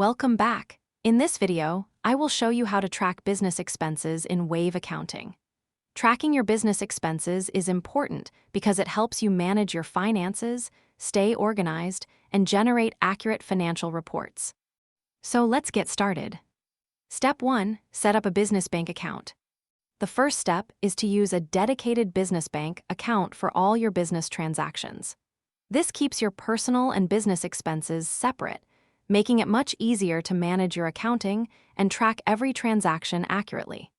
Welcome back. In this video, I will show you how to track business expenses in Wave accounting. Tracking your business expenses is important because it helps you manage your finances, stay organized, and generate accurate financial reports. So let's get started. Step 1. Set up a business bank account. The first step is to use a dedicated business bank account for all your business transactions. This keeps your personal and business expenses separate, making it much easier to manage your accounting and track every transaction accurately.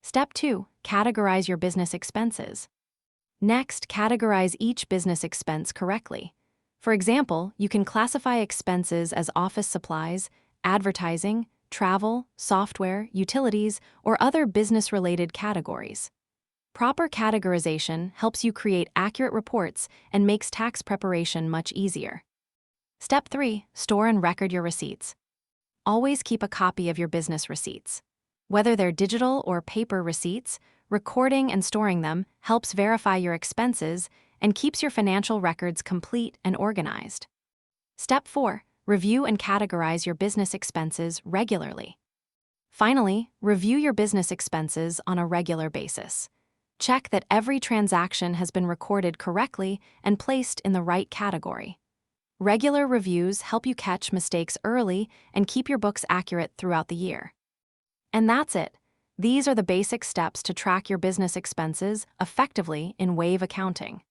Step 2. Categorize your business expenses. Next, categorize each business expense correctly. For example, you can classify expenses as office supplies, advertising, travel, software, utilities, or other business-related categories. Proper categorization helps you create accurate reports and makes tax preparation much easier. Step 3. Store and record your receipts. Always keep a copy of your business receipts. Whether they're digital or paper receipts, recording and storing them helps verify your expenses and keeps your financial records complete and organized. Step 4. Review and categorize your business expenses regularly. Finally, review your business expenses on a regular basis. Check that every transaction has been recorded correctly and placed in the right category. Regular reviews help you catch mistakes early and keep your books accurate throughout the year. And that's it. These are the basic steps to track your business expenses effectively in Wave accounting.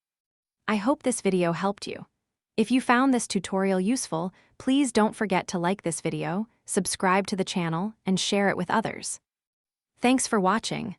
I hope this video helped you. If you found this tutorial useful, please don't forget to like this video, subscribe to the channel, and share it with others. Thanks for watching.